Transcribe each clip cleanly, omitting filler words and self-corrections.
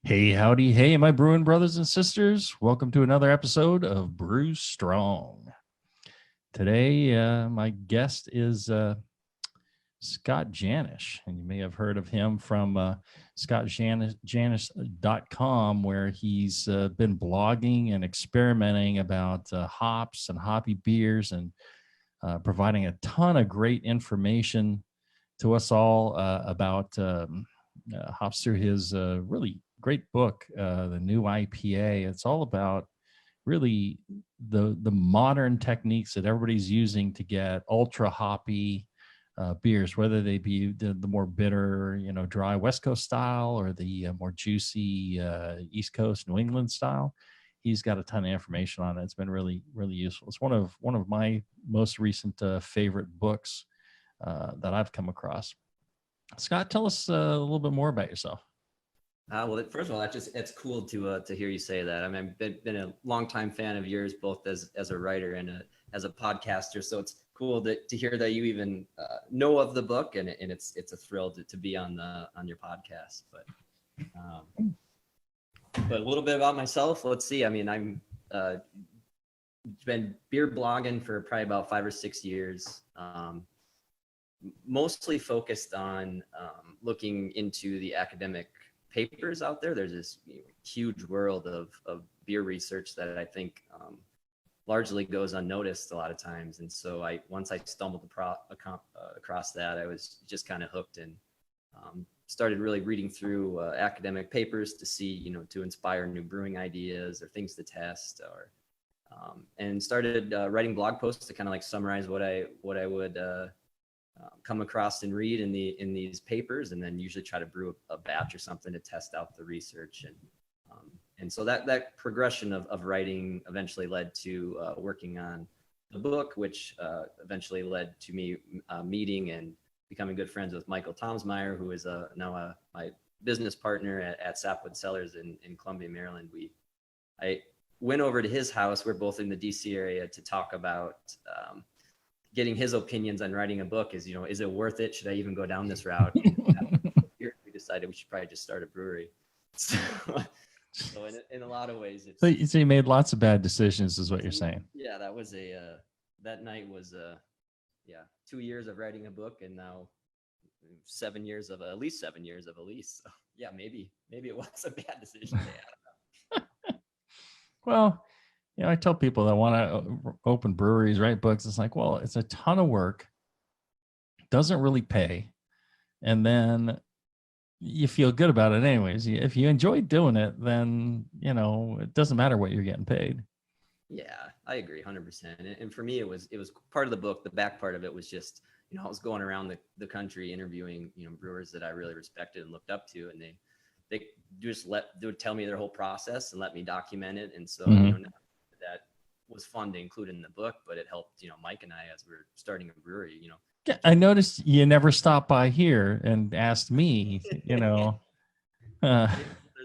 Hey, howdy, hey, my brewing brothers and sisters. Welcome to another episode of Brew Strong. Today, my guest is Scott Janish, and you may have heard of him from scottjanish.com, where he's been blogging and experimenting about hops and hoppy beers and providing a ton of great information to us all about hops through his really great book, The New IPA. It's all about really the modern techniques that everybody's using to get ultra hoppy beers, whether they be the more bitter, dry West Coast style or the more juicy East Coast New England style. He's got a ton of information on it. It's been really, really useful. It's one of my most recent favorite books that I've come across. Scott, tell us a little bit more about yourself. Well, first of all, it's cool to hear you say that. I mean, I've been a longtime fan of yours, both as a writer and as a podcaster. So it's cool to hear that you even know of the book, and it's a thrill to be on your podcast. But a little bit about myself. Let's see. I mean, I'm been beer blogging for probably about 5 or 6 years. Mostly focused on looking into the academic papers out there. There's this huge world of beer research that I think largely goes unnoticed a lot of times. And so once I stumbled across that, I was just kind of hooked and started really reading through academic papers to see, to inspire new brewing ideas or things to test, or and started writing blog posts to kind of like summarize what I would come across and read in these papers, and then usually try to brew a batch or something to test out the research. And so that progression of writing eventually led to working on the book, which eventually led to me meeting and becoming good friends with Michael Tomsmeyer, who is now my business partner at Sapwood Cellars in Columbia, Maryland. I went over to his house. We're both in the DC area to talk about getting his opinions on writing a book. Is it worth it? Should I even go down this route? We decided we should probably just start a brewery. So in a lot of ways, so you made lots of bad decisions, is what you're saying. Yeah, that was that night was 2 years of writing a book, and now at least 7 years of a lease. So yeah, maybe it was a bad decision. Well, I tell people that want to open breweries, write books. It's like, well, it's a ton of work, doesn't really pay, and then you feel good about it anyways. If you enjoy doing it, then it doesn't matter what you're getting paid. Yeah, I agree 100%. And for me, it was part of the book. The back part of it was just, I was going around the country interviewing, brewers that I really respected and looked up to, and they would tell me their whole process and let me document it. And so, that was fun to include in the book, but it helped, Mike and I, as we were starting a brewery, Yeah, I noticed you never stopped by here and asked me,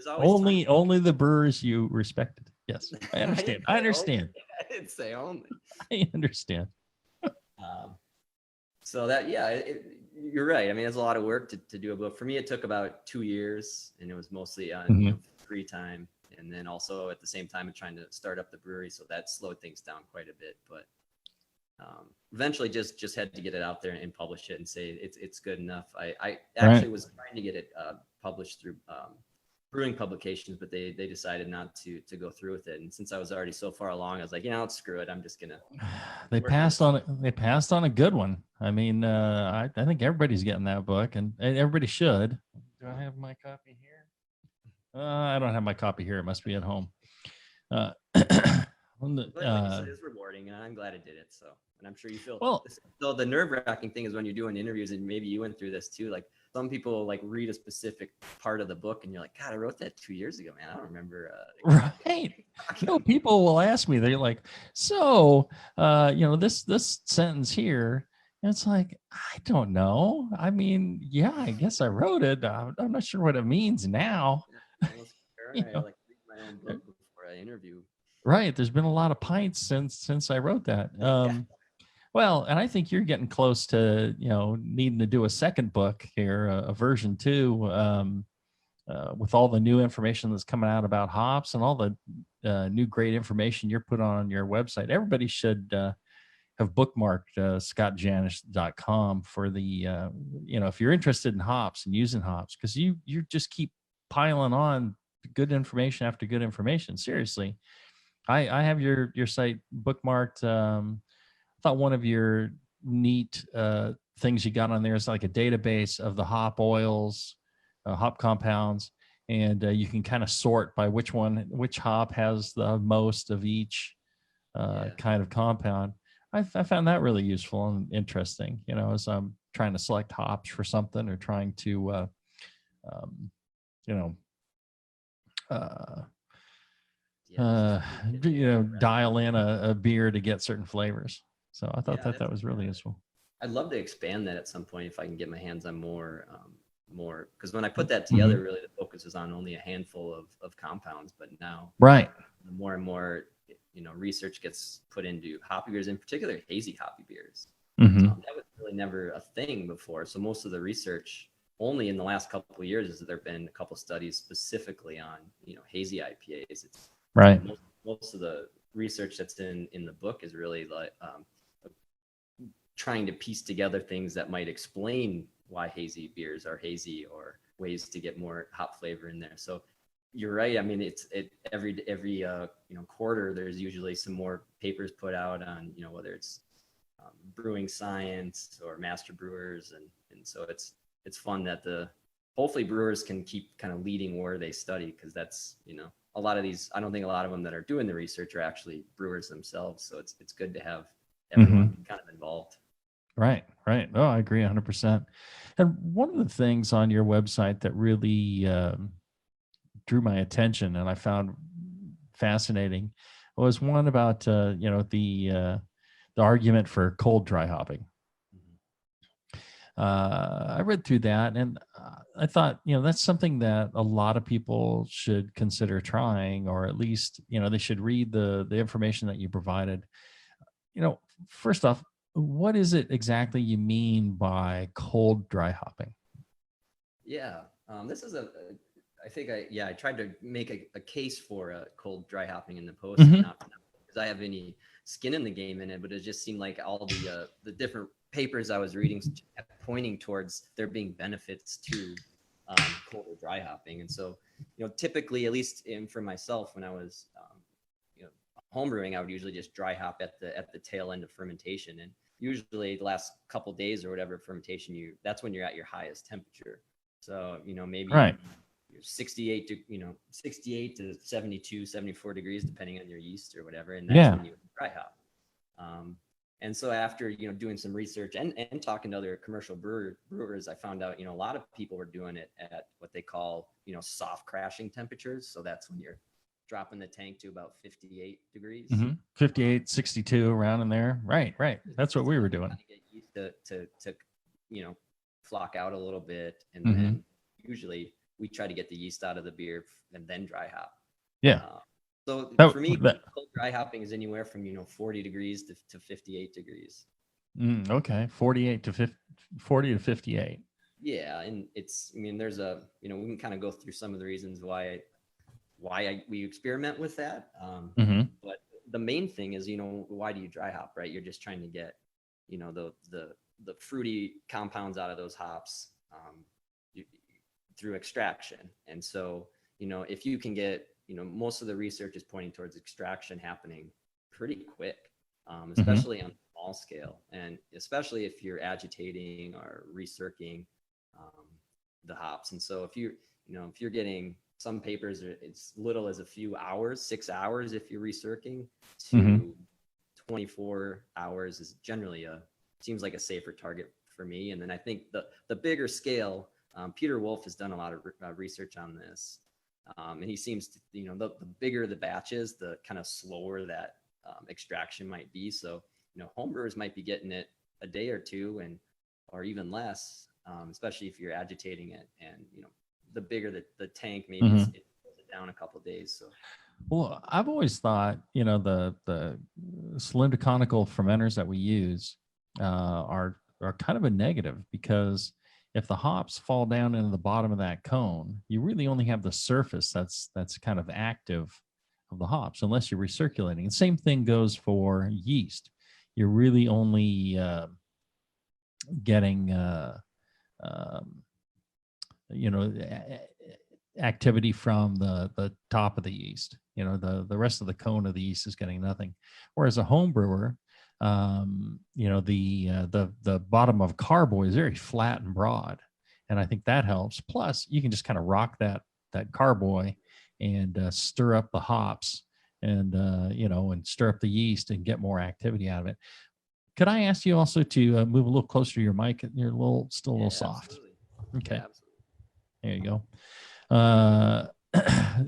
only the brewers you respected. Yes, I understand. I understand. I didn't say only. I understand. So that, you're right. I mean, it's a lot of work to do a book. For me, it took about 2 years, and it was mostly on free time. And then also at the same time trying to start up the brewery. So that slowed things down quite a bit, but eventually just had to get it out there and publish it and say it's good enough. I actually was trying to get it published through brewing publications, but they decided not to go through with it. And since I was already so far along, I was like, screw it. I'm just gonna. They passed on a good one. I mean, I think everybody's getting that book, and everybody should. Do I have my copy here? I don't have my copy here. It must be at home. But like you said, it's rewarding, and I'm glad it did it. So, and I'm sure you feel well. So the nerve-wracking thing is when you're doing interviews, and maybe you went through this too. Like some people like read a specific part of the book, and you're like, God, I wrote that 2 years ago, man. I don't remember. Right. People will ask me. They're like, so, this sentence here. And it's like, I don't know. I mean, yeah, I guess I wrote it. I'm not sure what it means now. I like read my own book before I interview. Right. There's been a lot of pints since I wrote that. Well, and I think you're getting close to, needing to do a second book here, a version 2. with all the new information that's coming out about hops and all the new great information you're putting on your website, everybody should have bookmarked scottjanish.com for the if you're interested in hops and using hops, because you just keep piling on good information after good information. Seriously, I have your site bookmarked. I thought one of your neat things you got on there is like a database of the hop oils, hop compounds, and you can kind of sort by which hop has the most of each kind of compound. I found that really useful and interesting, as I'm trying to select hops for something or trying to, dial in a beer to get certain flavors. So I thought that was really useful. I'd love to expand that at some point if I can get my hands on more, because when I put that together, really the focus was on only a handful of compounds, but now right, the more and more research gets put into hoppy beers, in particular hazy hoppy beers. That was really never a thing before. So most of the research only in the last couple of years is that there have been a couple studies specifically on hazy IPAs. It's right. Most of the research that's in the book is really like trying to piece together things that might explain why hazy beers are hazy or ways to get more hop flavor in there. So you're right. I mean, every quarter there's usually some more papers put out on whether it's brewing science or master brewers, and so it's fun that hopefully brewers can keep kind of leading where they study, because that's a lot of these, I don't think a lot of them that are doing the research are actually brewers themselves. So it's good to have everyone kind of involved. Right. Oh, I agree 100%. And one of the things on your website that really drew my attention and I found fascinating was one about the argument for cold dry hopping. I read through that and I thought, that's something that a lot of people should consider trying, or at least, they should read the information that you provided. First off, what is it exactly you mean by cold dry hopping? Yeah, this is I think I tried to make a case for a cold dry hopping in the post, not because I have any skin in the game in it, but it just seemed like all the different papers I was reading pointing towards there being benefits to cold or dry hopping. And so, typically, at least for myself, when I was homebrewing, I would usually just dry hop at the tail end of fermentation, and usually the last couple days or whatever fermentation, that's when you're at your highest temperature. So maybe 68 to 72, 74 degrees, depending on your yeast or whatever, and that's when you dry hop. And so after doing some research and talking to other commercial brewers, I found out a lot of people were doing it at what they call soft crashing temperatures. So that's when you're dropping the tank to about 58 degrees. 58, 62, around in there. Right. That's what we were doing. Get used to flock out a little bit, and then usually we try to get the yeast out of the beer and then dry hop. Yeah. So for me, cold dry hopping is anywhere from 40 degrees to 58 degrees. Okay, 40 to 58. Yeah, and there's we can kind of go through some of the reasons why we experiment with that. But the main thing is, why do you dry hop, right? You're just trying to get, the fruity compounds out of those hops through extraction. And so, if you can get, most of the research is pointing towards extraction happening pretty quick, especially on a small scale, and especially if you're agitating or recircing the hops. And so if you're getting some papers, it's little as a few hours, 6 hours if you're recircing, to 24 hours is generally seems like a safer target for me. And then I think the bigger scale, Peter Wolf has done a lot of research on this. And he seems to, the bigger the batches, the kind of slower that extraction might be. So, homebrewers might be getting it a day or two or even less, especially if you're agitating it. And, the bigger the tank, maybe it goes down a couple of days. So, well, I've always thought, the cylindroconical fermenters that we use are kind of a negative, because if the hops fall down into the bottom of that cone, you really only have the surface that's kind of active of the hops, unless you're recirculating. The same thing goes for yeast. You're really only getting um, activity from the top of the yeast. The rest of the cone of the yeast is getting nothing. Whereas a home brewer, the bottom of carboy is very flat and broad, and I think that helps. Plus, you can just kind of rock that carboy and stir up the hops, and and stir up the yeast and get more activity out of it. Could I ask you also to move a little closer to your mic? You're still a little soft. Absolutely. Okay. Yeah, absolutely. There you go.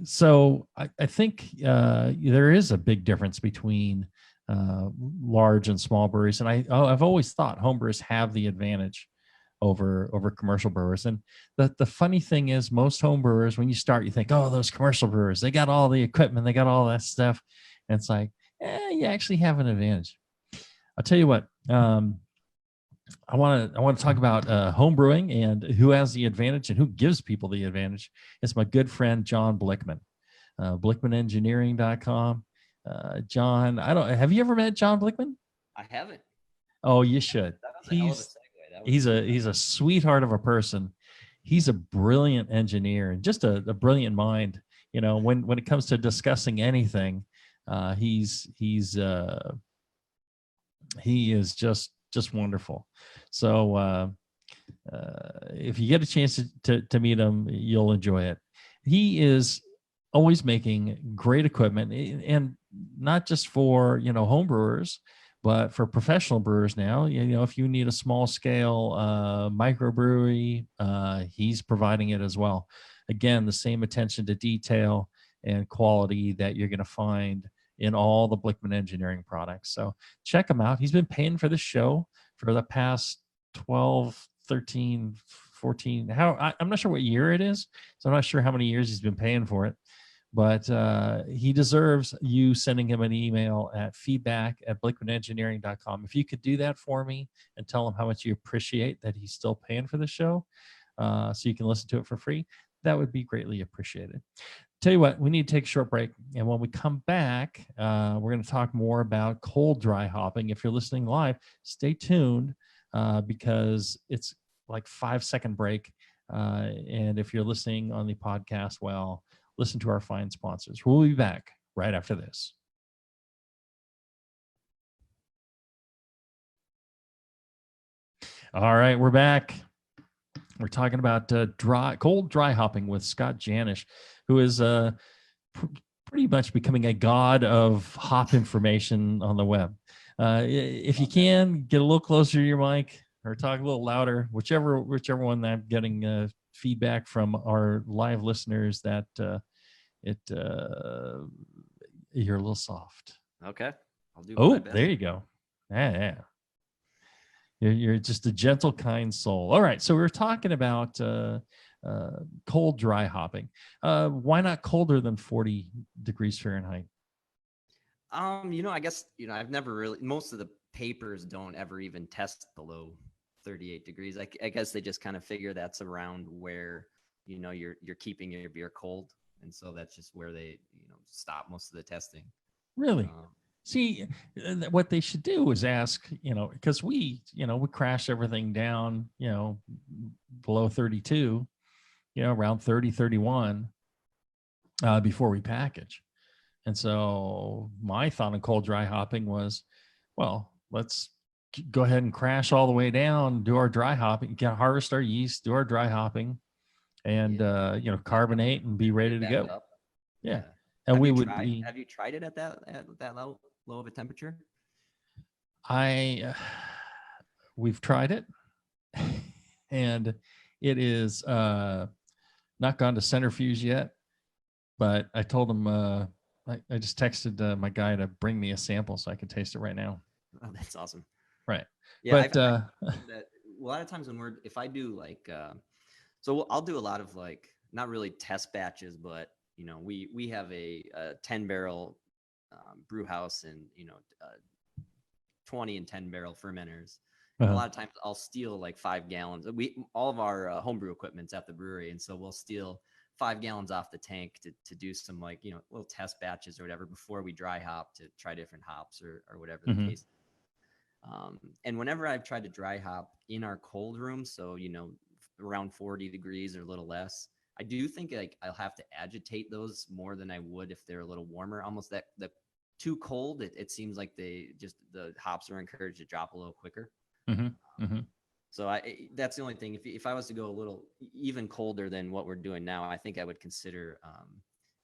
So I think there is a big difference between large and small breweries, and I've always thought home brewers have the advantage over commercial brewers. And the funny thing is, most home brewers, when you start, you think, oh, those commercial brewers, they got all the equipment, they got all that stuff, and it's like, you actually have an advantage. I'll tell you what. I want to talk about home brewing and who has the advantage and who gives people the advantage. It's my good friend John Blickman, BlickmanEngineering.com. John, have you ever met John Blickman? I haven't. Oh, you should. That was a hell of a segue. He's a sweetheart of a person. He's a brilliant engineer and just a brilliant mind. When it comes to discussing anything, he is just wonderful. So if you get a chance to meet him, you'll enjoy it. He is always making great equipment, and not just for home brewers, but for professional brewers now. If you need a small scale microbrewery, he's providing it as well. Again, the same attention to detail and quality that you're going to find in all the Blickman Engineering products. So check him out. He's been paying for the show for the past 12, 13, 14. I'm not sure what year it is. So I'm not sure how many years he's been paying for it. But he deserves you sending him an email at feedback@blickmanengineering.com. If you could do that for me and tell him how much you appreciate that he's still paying for the show, so you can listen to it for free, that would be greatly appreciated. Tell you what, we need to take a short break. And when we come back, we're going to talk more about cold dry hopping. If you're listening live, stay tuned because it's like 5-second break. And if you're listening on the podcast, well, listen to our fine sponsors. We'll be back right after this. All right, we're back. We're talking about cold dry hopping with Scott Janish, who is pretty much becoming a god of hop information on the web. If you can, get a little closer to your mic or talk a little louder, whichever one. I'm getting feedback from our live listeners that you're a little soft. Okay, I'll do. Oh, there you go. Yeah. You're just a gentle, kind soul. All right, so we were talking about cold dry hopping. Why not colder than 40 degrees Fahrenheit? I guess I've never really. Most of the papers don't ever even test below 38 degrees. I guess they just kind of figure that's around where you're keeping your beer cold, and so that's just where they stop most of the testing. Really? See, what they should do is ask, because we crash everything down, below 32, around 30, 31 before we package. And so my thought on cold dry hopping was, well, let's go ahead and crash all the way down, do our dry hopping, harvest our yeast, do our dry hopping, and carbonate and be ready to go. Yeah. And have you tried it at that low of a temperature? We've tried it, and it is not gone to centrifuge yet, but I told him I just texted my guy to bring me a sample so I can taste it right now. Oh, that's awesome. Right. Yeah. But that a lot of times if I do so I'll do a lot of not really test batches, but we have a 10 barrel brew house and 20 and 10 barrel fermenters, And a lot of times I'll steal like 5 gallons. All of our homebrew equipment's at the brewery, and so we'll steal 5 gallons off the tank to do some like, little test batches or whatever before we dry hop to try different hops or whatever the case. And whenever I've tried to dry hop in our cold room, so around 40 degrees or a little less, I do think like I'll have to agitate those more than I would if they're a little warmer. Almost that the too cold, it seems like the hops are encouraged to drop a little quicker. So that's the only thing. If I was to go a little even colder than what we're doing now, I think I would consider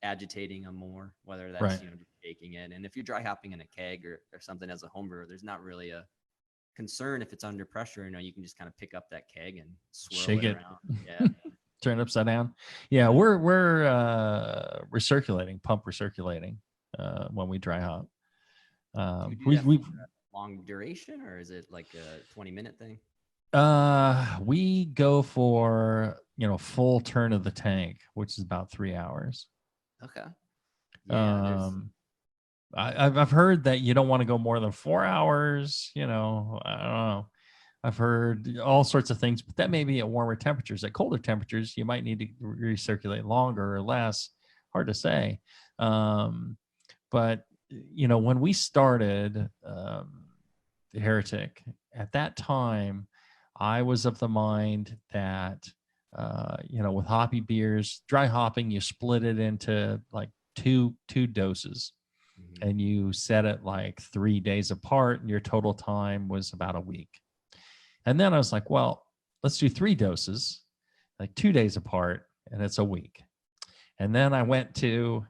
agitating them more, whether that's just shaking it. And if you're dry hopping in a keg or something as a home brewer, there's not really a concern if it's under pressure. You can just kind of pick up that keg and swirl it around. Yeah. Turn it upside down. Yeah, we're recirculating, pump recirculating when we dry hop. We long duration, or is it like a 20-minute thing? We go for full turn of the tank, which is about 3 hours. Okay. Yeah. I've heard that you don't want to go more than 4 hours. I don't know. I've heard all sorts of things, but that may be at warmer temperatures. At colder temperatures, you might need to recirculate longer or less. Hard to say. But when we started the Heretic, at that time, I was of the mind that with hoppy beers, dry hopping, you split it into like two doses, and you set it like 3 days apart, and your total time was about a week. And then I was like, well, let's do 3 doses, like 2 days apart, and it's a week. And then I went to,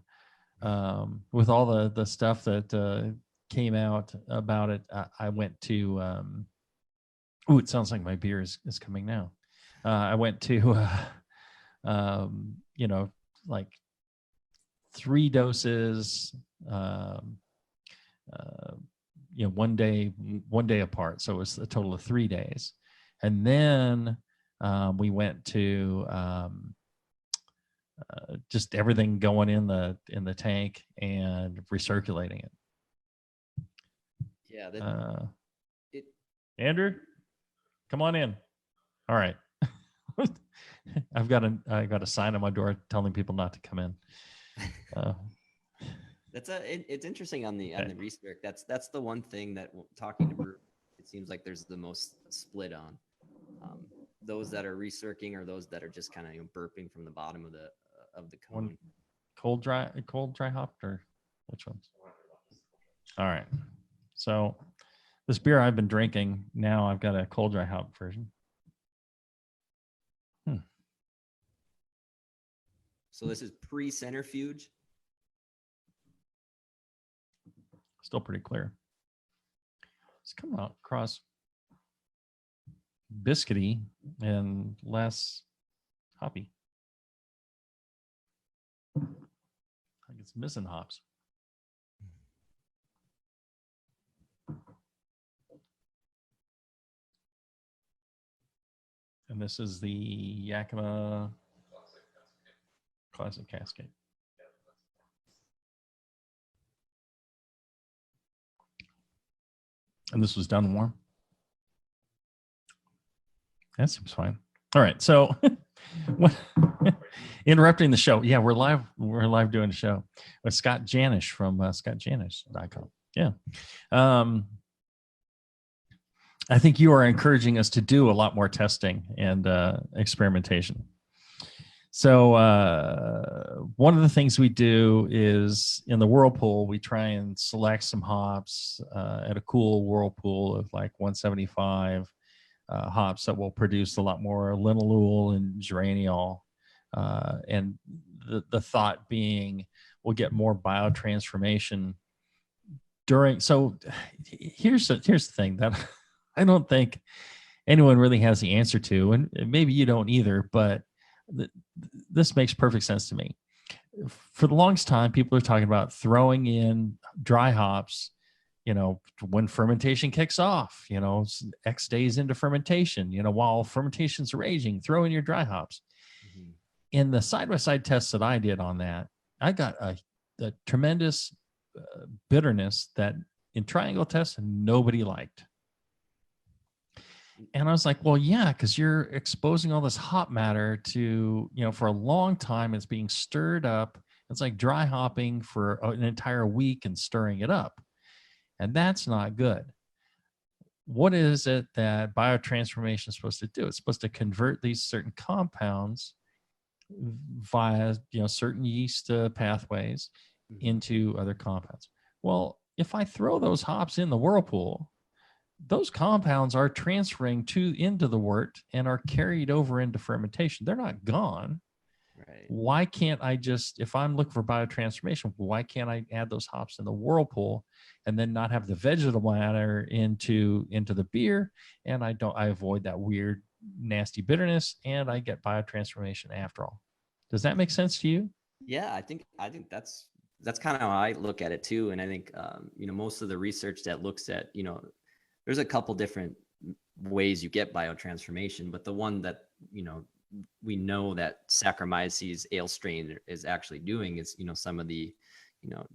with all the stuff that came out about it, I went to, it sounds like my beer is coming now. I went to, like 3 doses, 1 day apart. So it was a total of 3 days. And then we went to just everything going in the tank and recirculating it. Yeah. Andrew, come on in. All right. I've got a sign on my door telling people not to come in. It's interesting on the recirc. That's the one thing that, talking to Brew, it seems like there's the most split on those that are recircing or those that are just kind of burping from the bottom of the cone. Cold dry hopped, or which ones? All right. So this beer I've been drinking, now I've got a cold dry hop version. So this is pre-centrifuge. Still pretty clear. It's coming out across biscuity and less hoppy. I think it's missing hops. And this is the Yakima Classic Cascade. And this was done warm. That seems fine. All right. So interrupting the show. Yeah, we're live. We're live doing a show with Scott Janish from scottjanish.com. Yeah. I think you are encouraging us to do a lot more testing and experimentation. So one of the things we do is in the Whirlpool, we try and select some hops at a cool Whirlpool of like 175 hops that will produce a lot more linalool and geraniol. And the thought being we'll get more biotransformation during. So here's the thing that I don't think anyone really has the answer to, and maybe you don't either, but this makes perfect sense to me. For the longest time, people are talking about throwing in dry hops, when fermentation kicks off, X days into fermentation, while fermentation's raging, throw in your dry hops. Mm-hmm. In the side-by-side tests that I did on that, I got a tremendous bitterness that in triangle tests, nobody liked. And I was like, well, yeah, because you're exposing all this hop matter to, for a long time, it's being stirred up. It's like dry hopping for an entire week and stirring it up. And that's not good. What is it that biotransformation is supposed to do? It's supposed to convert these certain compounds via, certain yeast pathways into other compounds. Well, if I throw those hops in the whirlpool, those compounds are transferring into the wort and are carried over into fermentation. They're not gone. Right. Why can't I just, if I'm looking for biotransformation, why can't I add those hops in the whirlpool and then not have the vegetable matter into the beer? And I avoid that weird, nasty bitterness, and I get biotransformation after all. Does that make sense to you? Yeah, I think that's kind of how I look at it too. And I think most of the research that looks at, there's a couple different ways you get biotransformation, but the one that we know that Saccharomyces ale strain is actually doing is some of the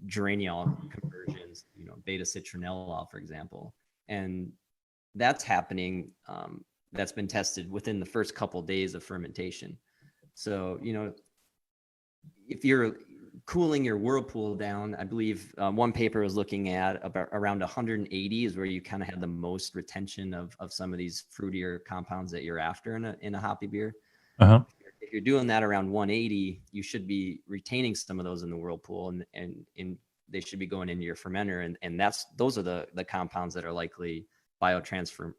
geraniol conversions, beta citronellol, for example, and that's happening. That's been tested within the first couple of days of fermentation. So if you're cooling your whirlpool down, I believe one paper was looking at about around 180 is where you kind of have the most retention of some of these fruitier compounds that you're after in a hoppy beer. Uh-huh. If you're doing that around 180, you should be retaining some of those in the whirlpool, and they should be going into your fermenter, and those are the compounds that are likely biotransformized.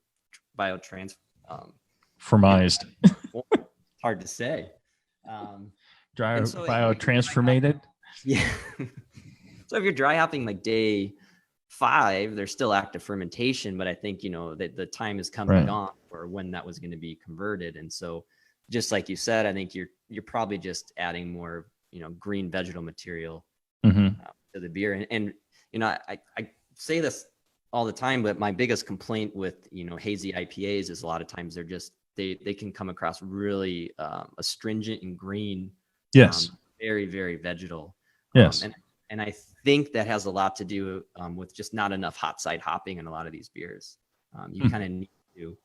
Hard to say. Biotransformated. Yeah. So if you're dry hopping like day 5, there's still active fermentation, but I think that the time has come and gone for when that was going to be converted. And so, just like you said, I think you're probably just adding more green vegetal material to the beer. And I say this all the time, but my biggest complaint with hazy IPAs is a lot of times they're just they can come across really astringent and green. Yes. Very, very vegetal. Yes. And I think that has a lot to do with just not enough hot side hopping in a lot of these beers. You kind of need to,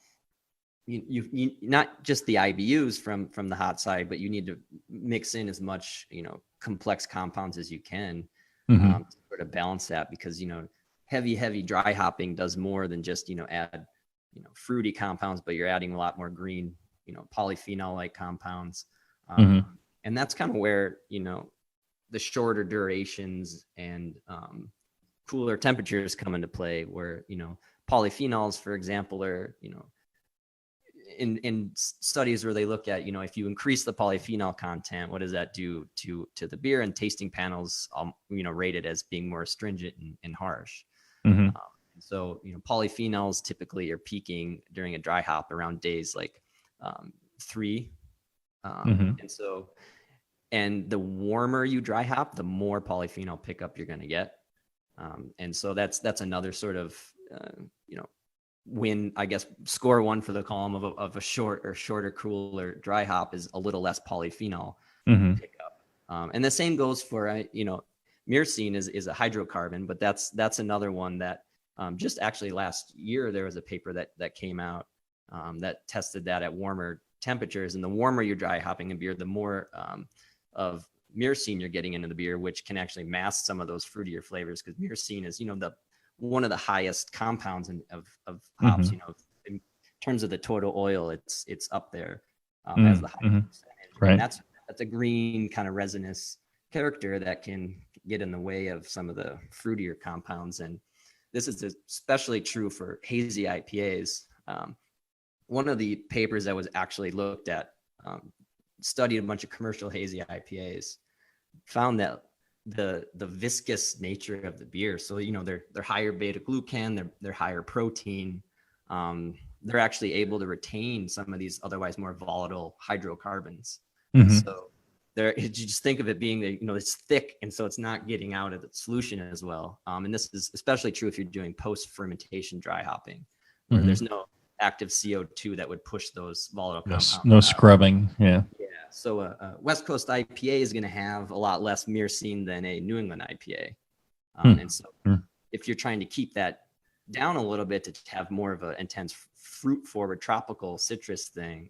you not just the IBUs from the hot side, but you need to mix in as much, complex compounds as you can to sort of balance that, because, heavy dry hopping does more than just, add, fruity compounds, but you're adding a lot more green, polyphenol-like compounds. And that's kind of where, the shorter durations and cooler temperatures come into play, where, polyphenols, for example, are, in studies where they look at, if you increase the polyphenol content, what does that do to the beer? And tasting panels, rate it as being more astringent and harsh. So, polyphenols typically are peaking during a dry hop around days like 3. And the warmer you dry hop, the more polyphenol pickup you're going to get. And so that's another sort of, win, I guess, score 1 for the column of a shorter, cooler dry hop is a little less polyphenol pickup. And the same goes for, myrcene is a hydrocarbon, but that's another one that just actually last year, there was a paper that came out that tested that at warmer temperatures. And the warmer you're dry hopping a beer, the more of myrcene you're getting into the beer, which can actually mask some of those fruitier flavors, because myrcene is, one of the highest compounds of hops. In terms of the total oil, it's up there as the highest percentage. Right. And that's a green kind of resinous character that can get in the way of some of the fruitier compounds. And this is especially true for hazy IPAs. One of the papers that was actually looked at, studied a bunch of commercial hazy IPAs, found that the viscous nature of the beer, so they're higher beta glucan, they're higher protein, they're actually able to retain some of these otherwise more volatile hydrocarbons. So you just think of it being it's thick, and so it's not getting out of the solution as well. And this is especially true if you're doing post fermentation dry hopping, where there's no active CO2 that would push those volatile compounds. No scrubbing. Yeah. So a West Coast IPA is going to have a lot less myrcene than a New England IPA. And so if you're trying to keep that down a little bit to have more of an intense fruit forward tropical citrus thing,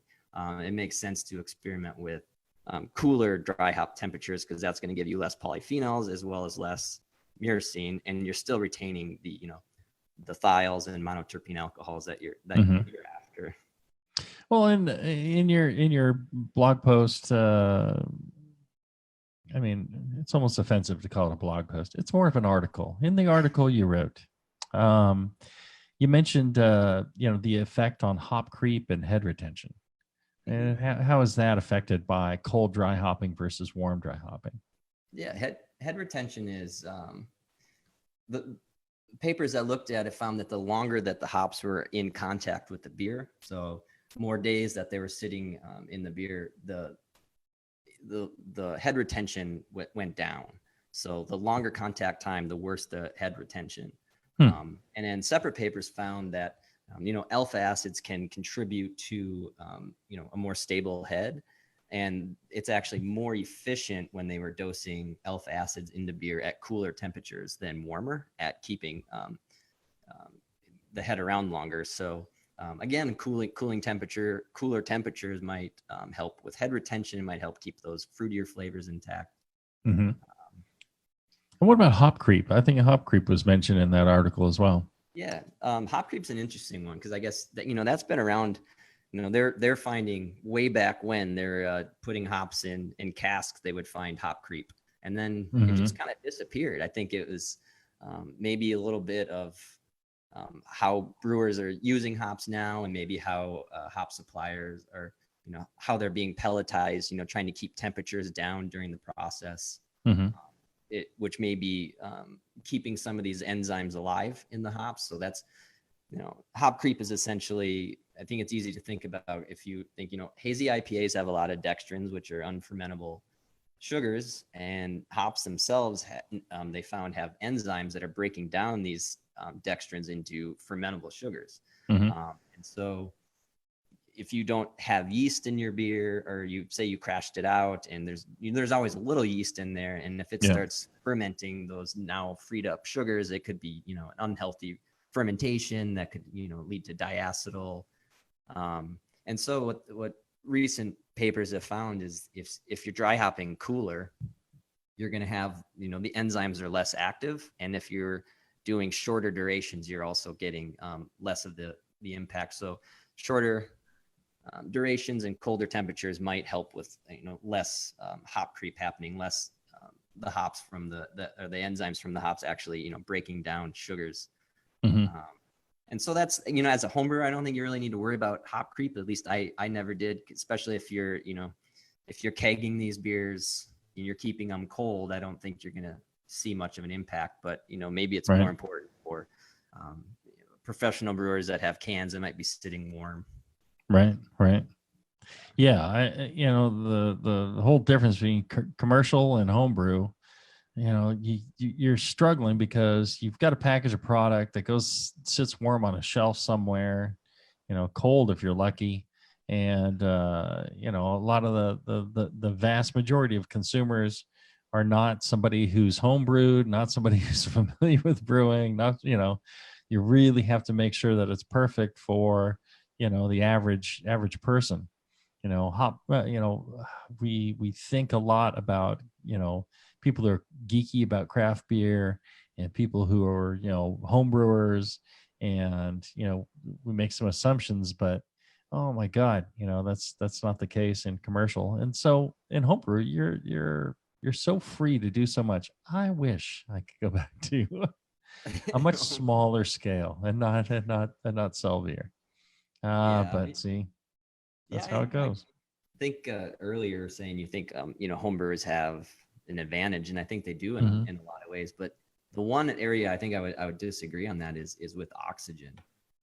it makes sense to experiment with cooler dry hop temperatures, because that's going to give you less polyphenols as well as less myrcene, and you're still retaining the, the thiols and monoterpene alcohols that you're after. Well, in your blog post, I mean, it's almost offensive to call it a blog post. It's more of an article. In the article you wrote, you mentioned the effect on hop creep and head retention. And how is that affected by cold dry hopping versus warm dry hopping? Yeah, head retention is the papers that looked at it found that the longer that the hops were in contact with the beer, so more days that they were sitting in the beer, the head retention went down. So the longer contact time, the worse the head retention. And then separate papers found that alpha acids can contribute to a more stable head, and it's actually more efficient when they were dosing alpha acids into beer at cooler temperatures than warmer at keeping the head around longer. So again, cooler temperatures might help with head retention. It might help keep those fruitier flavors intact. And what about hop creep? I think hop creep was mentioned in that article as well. Yeah, hop creep's an interesting one, because I guess that, that's been around. They're finding way back when they're putting hops in casks, they would find hop creep, and then it just kind of disappeared. I think it was maybe a little bit of how brewers are using hops now, and maybe how hop suppliers are, how they're being pelletized, trying to keep temperatures down during the process, which may be keeping some of these enzymes alive in the hops. So that's, hop creep is essentially, I think it's easy to think about if you think, hazy IPAs have a lot of dextrins, which are unfermentable sugars, and hops themselves, they found, have enzymes that are breaking down these dextrins into fermentable sugars. And so if you don't have yeast in your beer, or you say you crashed it out, and there's always a little yeast in there, and if it starts fermenting those now freed up sugars, it could be, an unhealthy fermentation that could, lead to diacetyl. And so what recent papers have found is if you're dry hopping cooler, you're going to have, the enzymes are less active. And if you're doing shorter durations, you're also getting less of the impact. So shorter durations and colder temperatures might help with, less hop creep happening, less the hops from the enzymes from the hops actually, breaking down sugars. And so that's, as a home brewer, I don't think you really need to worry about hop creep. At least I never did, especially if you're, if you're kegging these beers and you're keeping them cold, I don't think you're going to see much of an impact. But, maybe it's more important for professional brewers that have cans that might be sitting warm. Right. Yeah. The whole difference between commercial and homebrew, you're struggling because you've got to package a product that sits warm on a shelf somewhere, cold if you're lucky. And, a lot of the vast majority of consumers are not somebody who's homebrewed, not somebody who's familiar with brewing, you really have to make sure that it's perfect for, the average person. We think a lot about, people who are geeky about craft beer and people who are, home brewers, and, we make some assumptions, but oh my God, that's not the case in commercial. And so in homebrew, you're so free to do so much. I wish I could go back to a much smaller scale and not sell beer. But see, that's how it goes. I think earlier saying you think home brewers have an advantage, and I think they do in a lot of ways. But the one area I think I would disagree on that is with oxygen.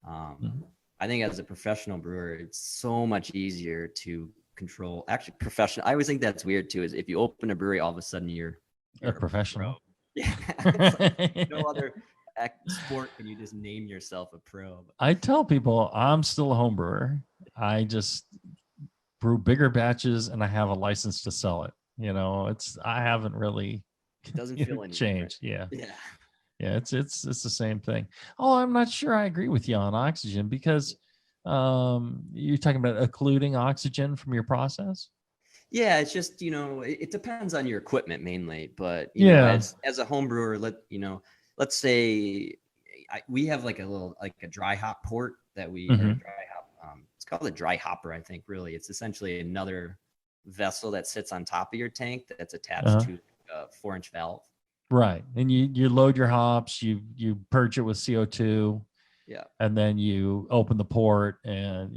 I think as a professional brewer, it's so much easier to control. Actually, professional. I always think that's weird too. Is if you open a brewery, all of a sudden you're a professional. Pro. Yeah, it's like no other sport can you just name yourself a pro. I tell people I'm still a home brewer. I just brew bigger batches and I have a license to sell it. I haven't really it doesn't feel any changed. Yeah. Yeah, it's the same thing. Oh, I'm not sure I agree with you on oxygen because you're talking about occluding oxygen from your process. Yeah, it's just, it depends on your equipment mainly, but Yeah. as a home brewer, let's say we have like a dry hop port that or a Mm-hmm. dry hop. It's called a dry hopper, I think. Really, it's essentially another vessel that sits on top of your tank that's attached Uh-huh. to a 4-inch valve. Right. And you load your hops, you purge it with CO2, Yeah. and then you open the port and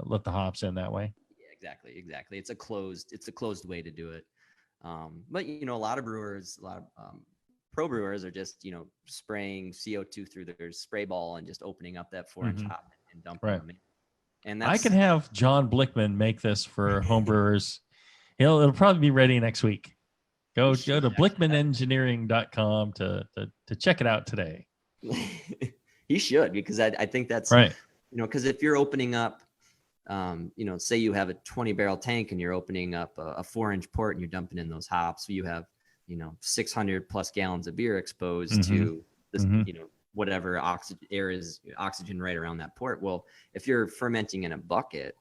let the hops in that way. Yeah, exactly. It's a closed way to do it. But a lot of brewers, a lot of pro brewers are just spraying CO2 through their spray ball and just opening up that 4-inch Mm-hmm. hop and dumping Right. them in. And I can that's have John Blickman make this for homebrewers. It'll probably be ready next week. he Go should to actually blickmanengineering.com to check it out today. he should, because I think that's Right. because if you're opening up say you have a 20-barrel tank and you're opening up a 4-inch port and you're dumping in those hops, so you have 600 plus gallons of beer exposed Mm-hmm. to this Mm-hmm. Whatever oxygen right around that port. Well, if you're fermenting in a bucket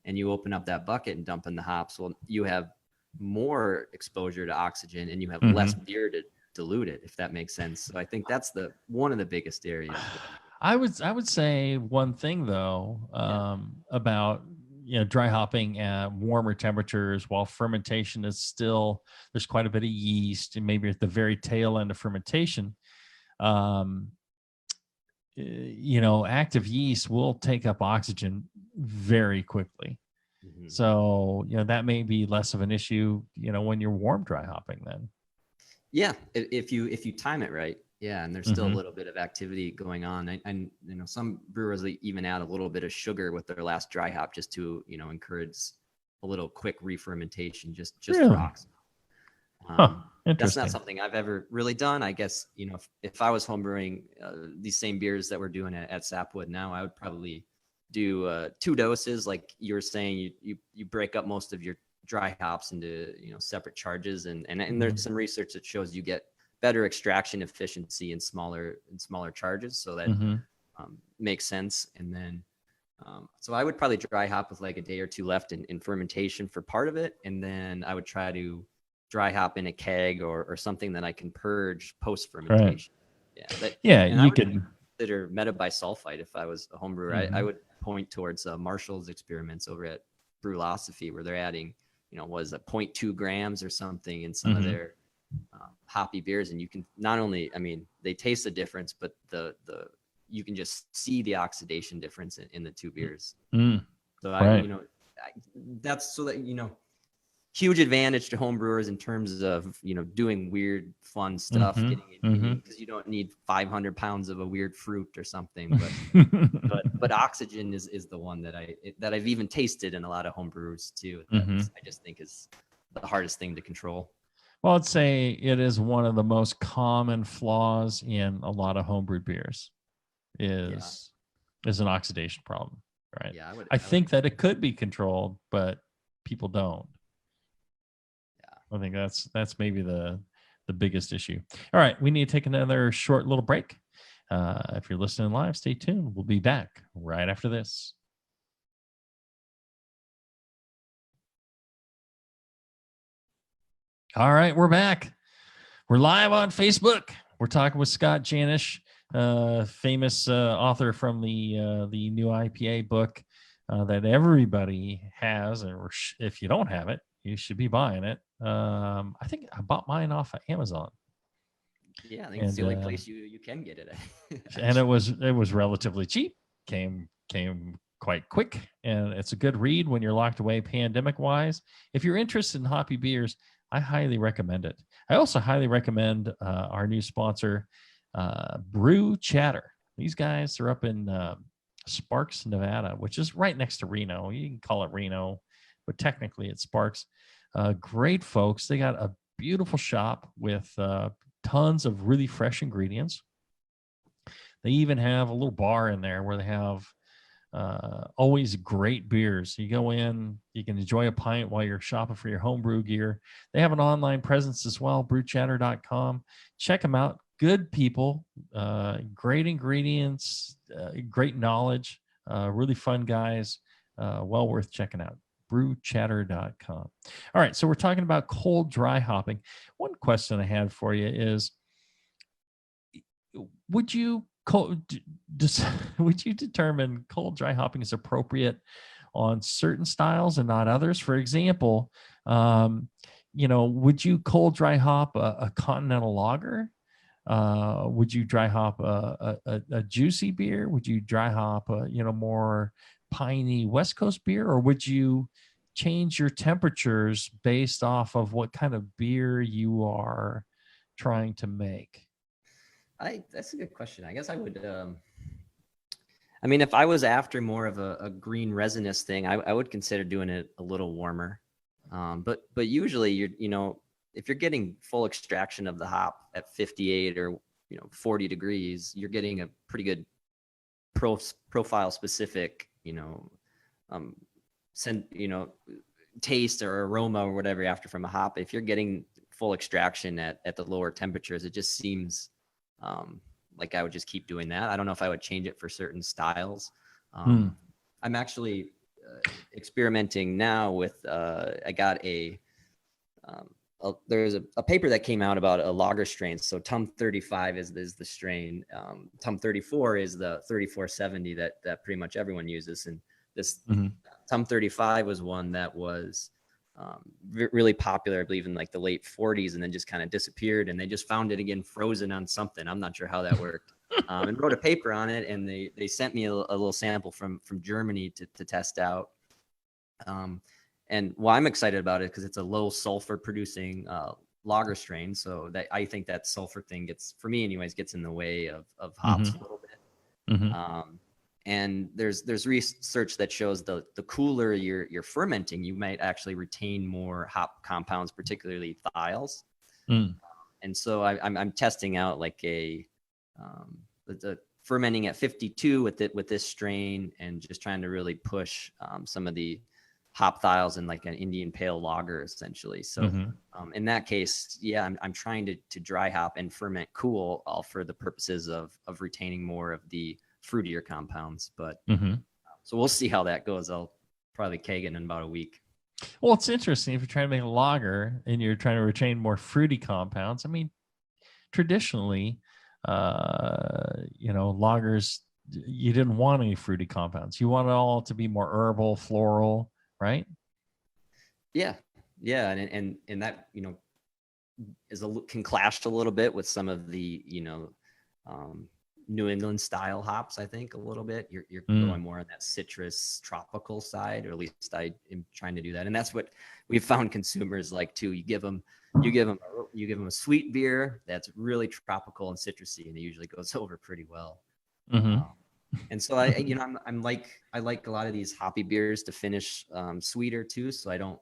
and you open up that bucket and dump in the hops, well, you have more exposure to oxygen and you have less beer to dilute it, if that makes sense. So I think that's one of the biggest areas. I would say one thing though about dry hopping at warmer temperatures while fermentation is still, there's quite a bit of yeast and maybe at the very tail end of fermentation. Active yeast will take up oxygen very quickly. Mm-hmm. So, that may be less of an issue, when you're warm dry hopping then. Yeah, if you time it right. Yeah, and there's still a little bit of activity going on. And some brewers even add a little bit of sugar with their last dry hop just to, encourage a little quick re-fermentation just Really? for oxygen. That's not Interesting. something I've ever really done. I guess, if I was homebrewing these same beers that we're doing at Sapwood now, I would probably do 2 doses. Like you were saying, you break up most of your dry hops into, separate charges. And there's some research that shows you get better extraction efficiency in smaller charges. So that makes sense. And then, so I would probably dry hop with like a day or 2 left in fermentation for part of it. And then I would try to dry hop in a keg or something that I can purge post fermentation. Right. Yeah. You can consider metabisulfite if I was a home brewer. I would point towards Marshall's experiments over at Brewlosophy, where they're adding, was a 0.2 grams or something in some of their hoppy beers. And you can not only, they taste the difference, but you can just see the oxidation difference in the 2 beers. So that's so that, huge advantage to home brewers in terms of, doing weird, fun stuff, because you don't need 500 pounds of a weird fruit or something. But oxygen is the one that I've even tasted in a lot of home brewers too. That I just think is the hardest thing to control. Well, I'd say it is one of the most common flaws in a lot of homebrewed beers is an oxidation problem, right? Yeah, I think that it could be controlled, but people don't. I think that's maybe the biggest issue. All right, we need to take another short little break. If you're listening live, stay tuned. We'll be back right after this. All right, we're back. We're live on Facebook. We're talking with Scott Janish, famous author from the new IPA book that everybody has, or if you don't have it, you should be buying it. I think I bought mine off of Amazon. Yeah, I think it's the only place you can get it. And it was relatively cheap. Came quite quick, and it's a good read when you're locked away pandemic wise. If you're interested in hoppy beers, I highly recommend it. I also highly recommend our new sponsor, Brew Chatter. These guys are up in Sparks, Nevada, which is right next to Reno. You can call it Reno, but technically it's Sparks. Great folks. They got a beautiful shop with tons of really fresh ingredients. They even have a little bar in there where they have always great beers. You go in, you can enjoy a pint while you're shopping for your homebrew gear. They have an online presence as well, brewchatter.com. Check them out. good people, great ingredients, great knowledge, really fun guys, well worth checking out. Brewchatter.com. All right, so we're talking about cold dry hopping. One question I had for you is, would you would you determine cold dry hopping is appropriate on certain styles and not others? For example, would you cold dry hop a continental lager? Would you dry hop a juicy beer? Would you dry hop a more piney West Coast beer, or would you change your temperatures based off of what kind of beer you are trying to make? That's a good question. I guess I would. I mean, if I was after more of a green resinous thing, I would consider doing it a little warmer. But usually if you're getting full extraction of the hop at 58 or 40 degrees, you're getting a pretty good profile specific taste or aroma or whatever you're after from a hop. If you're getting full extraction at the lower temperatures, it just seems like I would just keep doing that. I don't know if I would change it for certain styles. I'm actually experimenting now with I got there's a paper that came out about a lager strain. So Tum 35 is the strain. Tum 34 is the 3470 that pretty much everyone uses. And this Tum 35 was one that was really popular, I believe, in like the late 40s, and then just kind of disappeared. And they just found it again frozen on something. I'm not sure how that worked. And wrote a paper on it, and they sent me a little sample from Germany to test out. And I'm excited about it because it's a low sulfur producing lager strain. So that I think that sulfur thing for me anyways, gets in the way of hops a little bit. And there's research that shows the cooler you're fermenting, you might actually retain more hop compounds, particularly thiols. And so I'm testing out like the fermenting at 52 with this strain, and just trying to really push some of the hop thiols in like an Indian pale lager, essentially. So in that case, yeah, I'm trying to dry hop and ferment cool, all for the purposes of retaining more of the fruitier compounds. But so we'll see how that goes. I'll probably keg it in about a week. Well, it's interesting if you're trying to make a lager and you're trying to retain more fruity compounds. I mean, traditionally, lagers, you didn't want any fruity compounds. You want it all to be more herbal, floral, right? Yeah, and that can clash a little bit with some of the New England style hops. I think a little bit you're going more on that citrus tropical side, or at least I am trying to do that. And that's what we've found consumers like too. You give them a sweet beer that's really tropical and citrusy, and it usually goes over pretty well. And so I like a lot of these hoppy beers to finish sweeter too. So I don't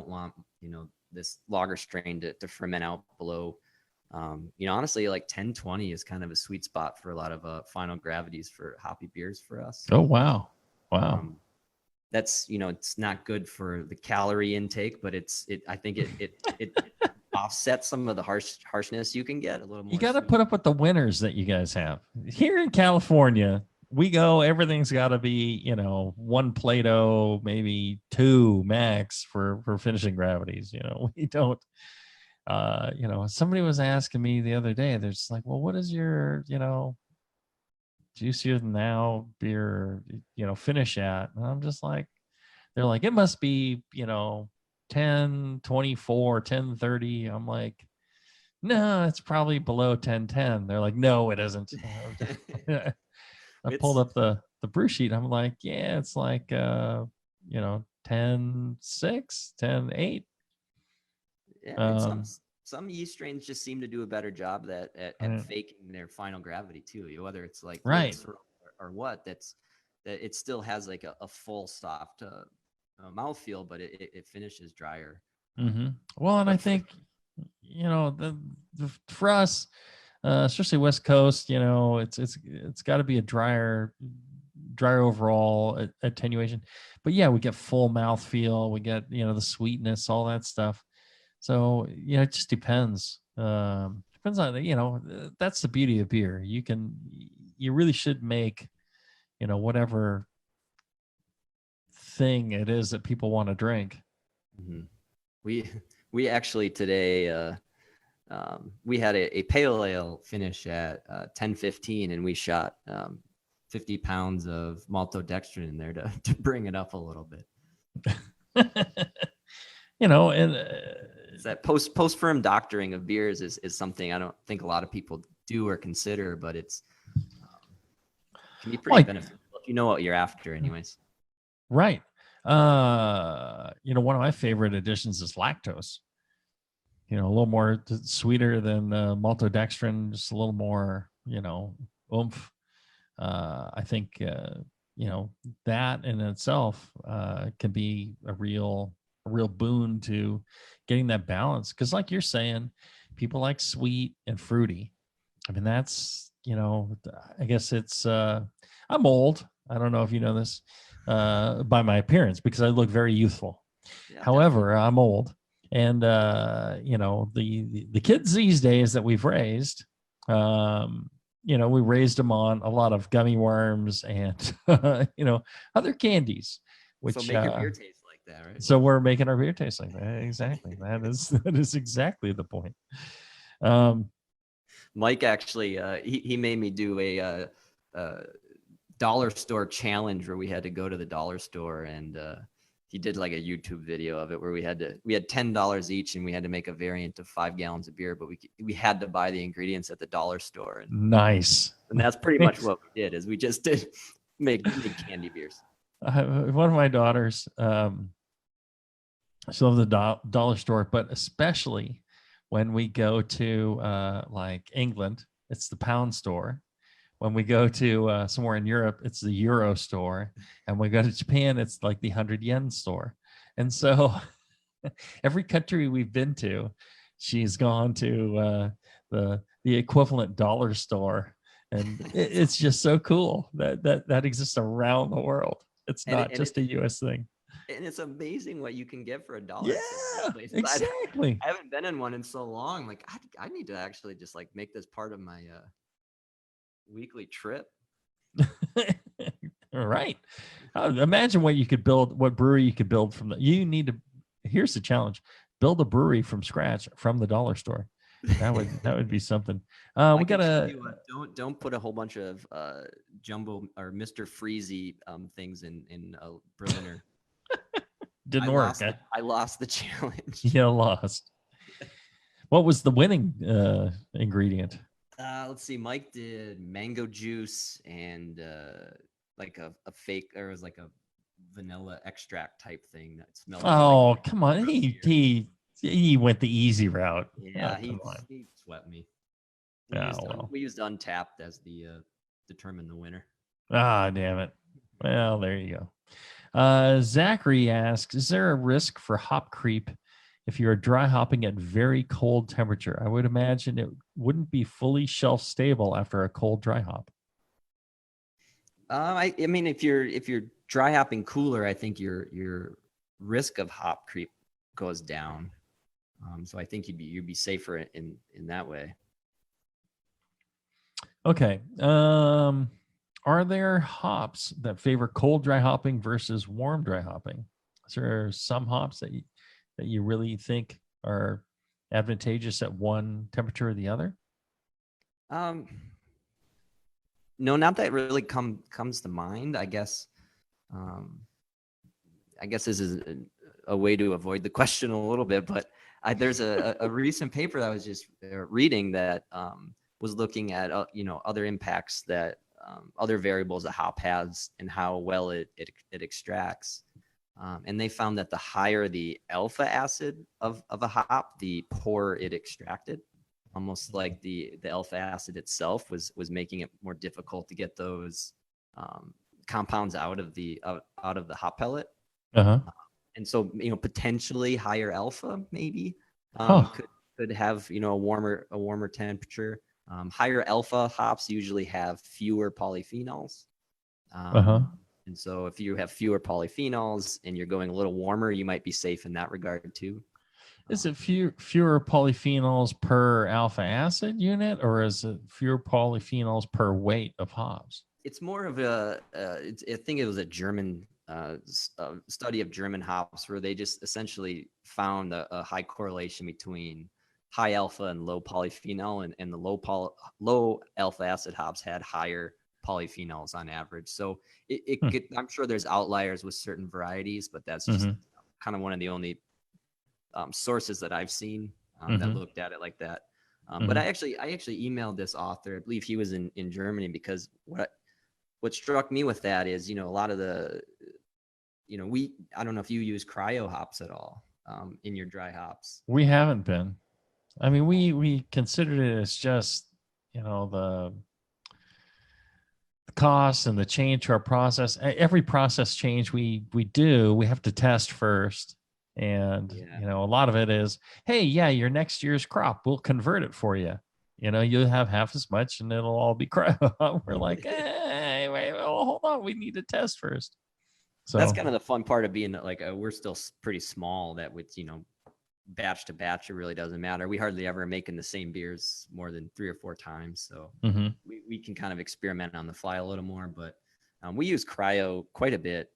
want this lager strain to ferment out below. Honestly, like 10-20 is kind of a sweet spot for a lot of final gravities for hoppy beers for us. Oh, wow. That's, it's not good for the calorie intake, but I think it offsets some of the harshness you can get a little more. You got to put up with the winters that you guys have here in California. Everything's got to be, 1 Plato, maybe 2 max for finishing gravities. We don't. Somebody was asking me the other day, they're just like, well, what is your, juicier than now beer, finish at? And I'm just like, they're like, it must be, 10, 24, 10, 30. I'm like, no, it's probably below 10-10. They're like, no, it isn't. I pulled up the brew sheet. I'm like, yeah, it's like, 10-6, 10-8. Yeah, some yeast strains just seem to do a better job at faking their final gravity too. Whether it's like right or what, that it still has like a full soft mouthfeel, but it finishes drier. Well, and I think for us, especially West Coast, it's got to be a drier overall attenuation. But yeah, we get full mouthfeel, we get the sweetness, all that stuff. So it just depends depends on, that's the beauty of beer. You really should make, whatever thing it is that people want to drink. Mm-hmm. We actually today, we had a pale ale finish at 10:15, and we shot 50 pounds of maltodextrin in there to bring it up a little bit. And it's that post-firm doctoring of beers is something I don't think a lot of people do or consider, but it's can be pretty beneficial if you know what you're after anyways. Right. One of my favorite additions is lactose. A little more sweeter than maltodextrin, just a little more, oomph. I think, that in itself can be a real boon to getting that balance. Because like you're saying, people like sweet and fruity. I mean, that's, I guess it's, I'm old. I don't know if you know this by my appearance, because I look very youthful. Yeah, however, definitely. I'm old. And, the kids these days that we've raised, we raised them on a lot of gummy worms and, other candies. Which, so make your beer taste like that, right? So we're making our beer taste like that. Exactly. that is exactly the point. Mike actually, he made me do a dollar store challenge where we had to go to the dollar store, and he did like a YouTube video of it where we had $10 each, and we had to make a variant of 5 gallons of beer, but we had to buy the ingredients at the dollar store. And, nice. And that's pretty much what we did. Is we just did make candy beers. One of my daughters, she loves the dollar store, but especially when we go to like England, it's the pound store. When we go to somewhere in Europe, it's the Euro store. And when we go to Japan, it's like the 100 yen store. And so every country we've been to, she's gone to the equivalent dollar store. And it's just so cool that exists around the world. It's not just a U.S. thing. And it's amazing what you can get for $1. Yeah, exactly. I haven't been in one in so long. Like I need to actually just like make this part of my weekly trip. All right. Imagine what you could build, what brewery you could build from here's the challenge: build a brewery from scratch from the dollar store. That would be something. We gotta don't put a whole bunch of jumbo or Mr. Freezy things in a Berliner. Didn't work. I lost the challenge. You lost. What was the winning ingredient? Let's see. Mike did mango juice and like a fake, or it was like a vanilla extract type thing that smelled. Oh, like come on! He went the easy route. Yeah, he swept me. We used Untapped as the determine the winner. Ah, damn it! Well, there you go. Zachary asks, is there a risk for hop creep if you're dry hopping at very cold temperature? I would imagine it wouldn't be fully shelf stable after a cold dry hop. I mean, if you're dry hopping cooler, I think your risk of hop creep goes down. So I think you'd be safer in that way. Okay. Are there hops that favor cold dry hopping versus warm dry hopping? Is there some hops that you really think are advantageous at one temperature or the other? No, not that really comes to mind. I guess this is a way to avoid the question a little bit, but there's a recent paper that I was just reading that was looking at other impacts that other variables a hop has and how well it extracts. And they found that the higher the alpha acid of a hop, the poorer it extracted. Almost like the alpha acid itself was making it more difficult to get those compounds out of the hop pellet. Uh-huh. And so potentially higher alpha maybe could have a warmer temperature. Higher alpha hops usually have fewer polyphenols. And so if you have fewer polyphenols and you're going a little warmer, you might be safe in that regard too. Is it fewer polyphenols per alpha acid unit, or is it fewer polyphenols per weight of hops? It's more of I think it was a German study of German hops where they just essentially found a high correlation between high alpha and low polyphenol, and the low alpha acid hops had higher polyphenols on average. So I'm sure there's outliers with certain varieties, but that's just kind of one of the only sources that I've seen that looked at it like that. But I actually emailed this author. I believe he was in Germany, because what struck me with that is, a lot of the, I don't know if you use cryo hops at all in your dry hops. We haven't been. I mean, we considered it as just, the cost and the change to our process. Every process change we do, we have to test first. And, a lot of it is, hey, yeah, your next year's crop, we'll convert it for you. You'll have half as much and it'll all be cryo. We're like, hey, wait, well, hold on. We need to test first. So that's kind of the fun part of being like, we're still pretty small, that with, batch to batch, it really doesn't matter. We hardly ever making the same beers more than 3 or 4 times. So we can kind of experiment on the fly a little more, but we use cryo quite a bit,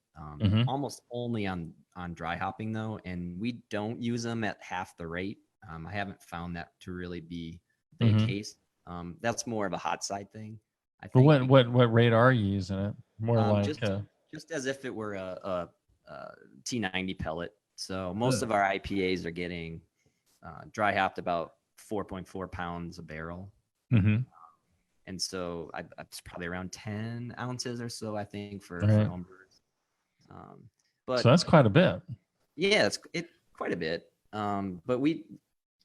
almost only on dry hopping though. And we don't use them at half the rate. I haven't found that to really be the case. That's more of a hot side thing, I think. But what rate are you using it? More like just as if it were a T90 pellet. So most of our IPAs are getting dry hopped about 4.4 pounds a barrel. And so it's probably around 10 ounces or so, I think, for homebrewers. But so that's quite a bit. Yeah, it's quite a bit. But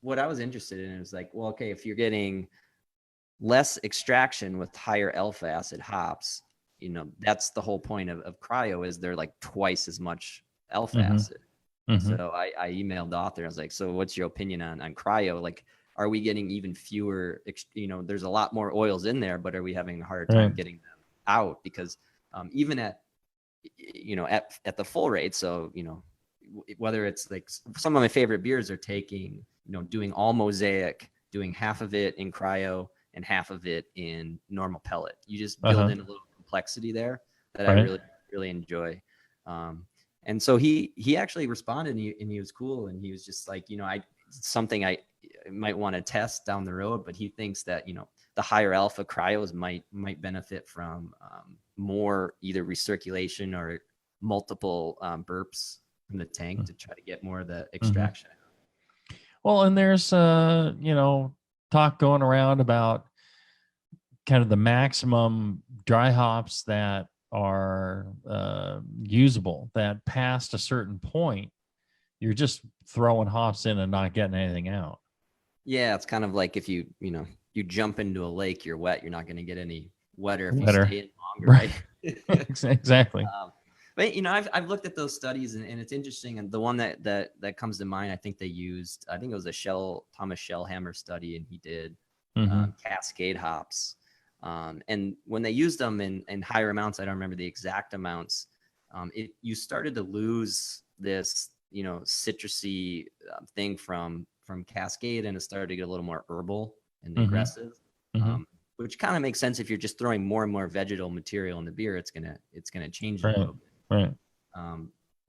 what I was interested in is like, well, okay, if you're getting less extraction with higher alpha acid hops, that's the whole point of cryo, is they're like twice as much alpha acid. So I emailed the author. I was like, so what's your opinion on cryo? Like, are we getting even fewer, there's a lot more oils in there, but are we having a harder time getting them out? Because even at the full rate, so, whether it's like some of my favorite beers are taking, doing all mosaic, doing half of it in cryo and half of it in normal pellet. You just build in a little complexity there that I really, really enjoy. And so he actually responded, and he was cool. And he was just like, something I might want to test down the road, but he thinks that, the higher alpha cryos might benefit from more either recirculation or multiple burps from the tank to try to get more of the extraction. Well, and there's talk going around about kind of the maximum dry hops that are usable, that past a certain point, you're just throwing hops in and not getting anything out. Yeah, it's kind of like if you jump into a lake, you're wet. You're not going to get any wetter if you stay in longer, right? Exactly. But I've looked at those studies, and it's interesting. And the one that comes to mind, I think they used, I think it was a Thomas Shellhammer study, and he did Cascade hops. And when they used them in higher amounts, I don't remember the exact amounts. You started to lose this, citrusy thing from Cascade, and it started to get a little more herbal and aggressive, which kind of makes sense. If you're just throwing more and more vegetal material in the beer, it's gonna change a little bit. Right.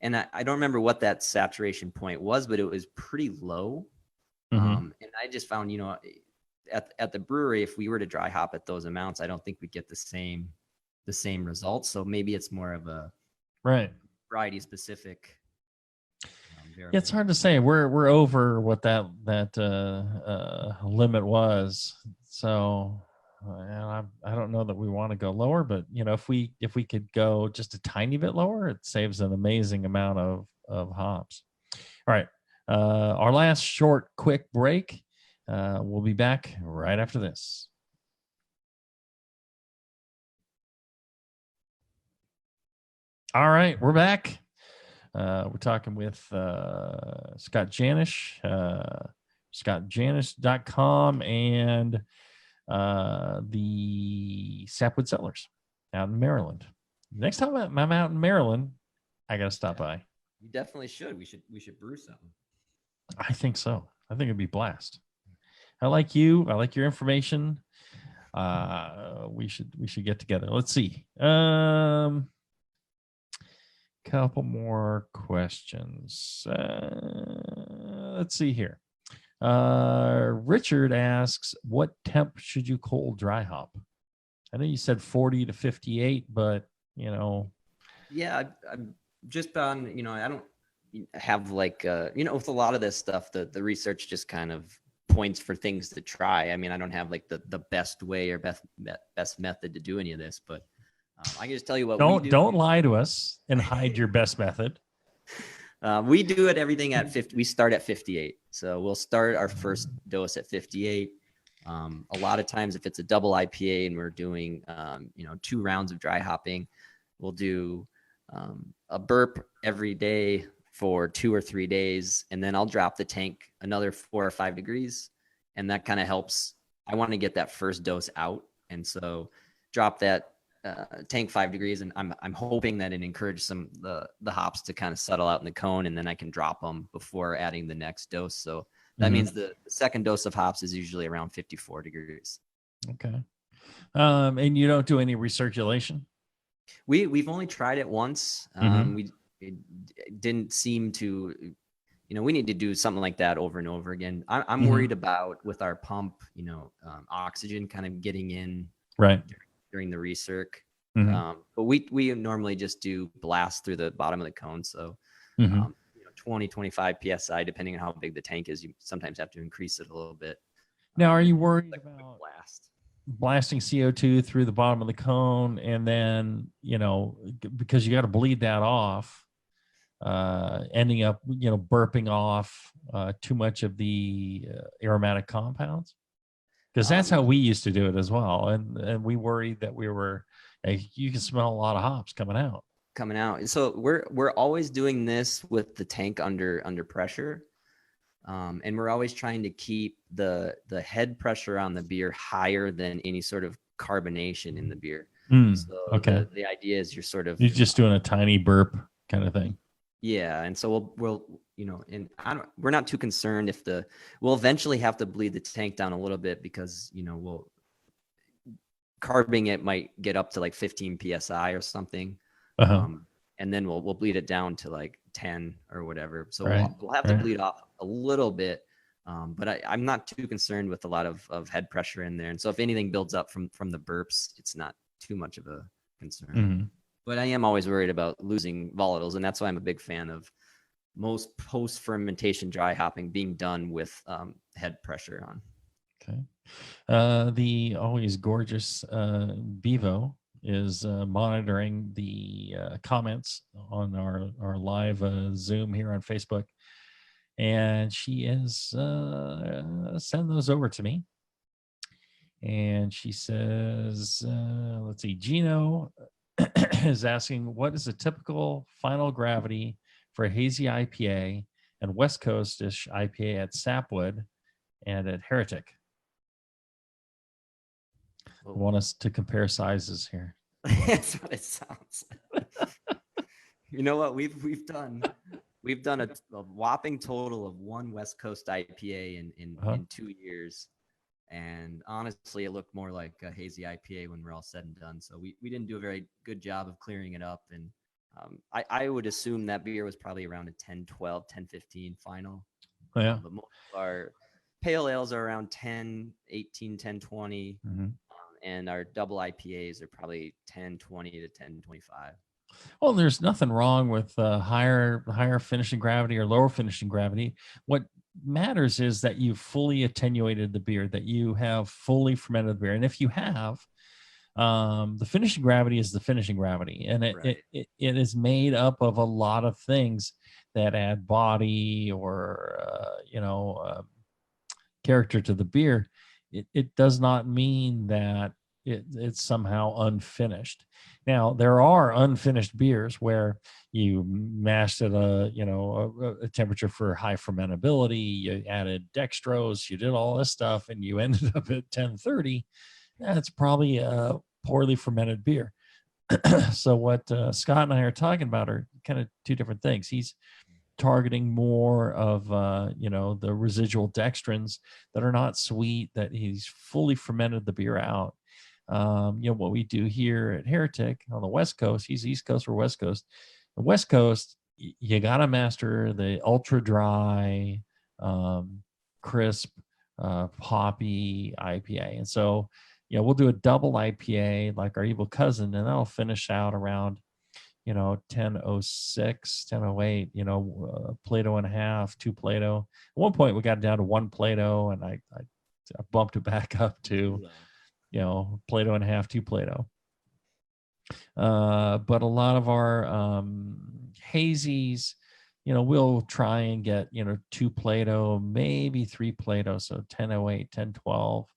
And I don't remember what that saturation point was, but it was pretty low. And I just found, at the brewery, if we were to dry hop at those amounts, I don't think we'd get the same results. So maybe it's more of a variety specific. Yeah, it's hard to say. We're over what that limit was. So I don't know that we want to go lower, but if we could go just a tiny bit lower, it saves an amazing amount of hops. All right, our last short, quick break. We'll be back right after this. All right, we're back. We're talking with Scott Janish, scottjanish.com, and the Sapwood Cellars out in Maryland. Next time I'm out in Maryland, I got to stop by. You definitely should. We should brew something. I think so. I think it'd be blast. I like you. I like your information. We should get together. Let's see. Couple more questions. Let's see here. Richard asks, what temp should you cold dry hop? I know you said 40 to 58, but Yeah, I'm just on, I don't have like, with a lot of this stuff, the research just kind of points for things to try. I mean, I don't have like the best way or best method to do any of this, but I can just tell you what we do. Don't lie to us and hide your best method. We do it everything at 50. We start at 58. So we'll start our first dose at 58. A lot of times if it's a double IPA and we're doing, 2 rounds of dry hopping, we'll do a burp every day for 2 or 3 days. And then I'll drop the tank another 4 or 5 degrees. And that kind of helps. I want to get that first dose out. And so drop that tank 5 degrees, and I'm hoping that it encourages the hops to kind of settle out in the cone, and then I can drop them before adding the next dose. So that means the second dose of hops is usually around 54 degrees. Okay. And you don't do any recirculation? We've only tried it once. It didn't seem to, we need to do something like that over and over again. I'm worried about with our pump, oxygen kind of getting in right during the recirc. But we normally just do blast through the bottom of the cone. So 20, 25 PSI, depending on how big the tank is, you sometimes have to increase it a little bit. Now, are you worried about blasting CO2 through the bottom of the cone and then, because you got to bleed that off, ending up, burping off too much of the aromatic compounds? Because that's how we used to do it as well. And we worried that you can smell a lot of hops coming out. So we're always doing this with the tank under pressure. And we're always trying to keep the head pressure on the beer higher than any sort of carbonation in the beer. So okay. The idea is you're just doing a tiny burp kind of thing. Yeah. And so we'll we're not too concerned if we'll eventually have to bleed the tank down a little bit because, carbing it might get up to like 15 PSI or something. And then we'll bleed it down to like 10 or whatever. So we'll have to bleed off a little bit. But I'm not too concerned with a lot of head pressure in there. And so if anything builds up from the burps, it's not too much of a concern. But I am always worried about losing volatiles. And that's why I'm a big fan of most post-fermentation dry hopping being done with head pressure on. Okay. The always gorgeous Bevo is monitoring the comments on our live Zoom here on Facebook. And she is send those over to me. And she says, let's see, Gino is asking, what is a typical final gravity for a hazy IPA and West Coast-ish IPA at Sapwood and at Heretic? I want us to compare sizes here. That's what it sounds like. You know what we've done a whopping total of 1 West Coast IPA in 2 years. And honestly, it looked more like a hazy IPA when we're all said and done. So we didn't do a very good job of clearing it up. And I would assume that beer was probably around a 10-12, 10-15 final. Yeah. But most of our pale ales are around 10-18, 10-20. And our double IPAs are probably 10-20 to 10-25. Well, there's nothing wrong with higher finishing gravity or lower finishing gravity. What matters is that you've fully attenuated the beer, that you have fully fermented the beer. And if you have, the finishing gravity is the finishing gravity. And it is made up of a lot of things that add body or, character to the beer. It does not mean that it's somehow unfinished. Now, there are unfinished beers where you mashed at a temperature for high fermentability, you added dextrose, you did all this stuff, and you ended up at 1030. That's probably a poorly fermented beer. So what Scott and I are talking about are kind of two different things. He's targeting more of the residual dextrins that are not sweet, that he's fully fermented the beer out. What we do here at Heretic on the West Coast, he's East Coast or West Coast. The West Coast, you got to master the ultra dry, crisp, hoppy IPA. And so, we'll do a double IPA like our Evil Cousin, and that'll finish out around 1006, 1008, Plato and a half, 2 Plato. At one point we got down to 1 Plato, and I bumped it back up to Plato and a half, 2 Plato. But a lot of our hazies, we'll try and get 2 Plato, maybe 3 Plato, so 1008, 1012.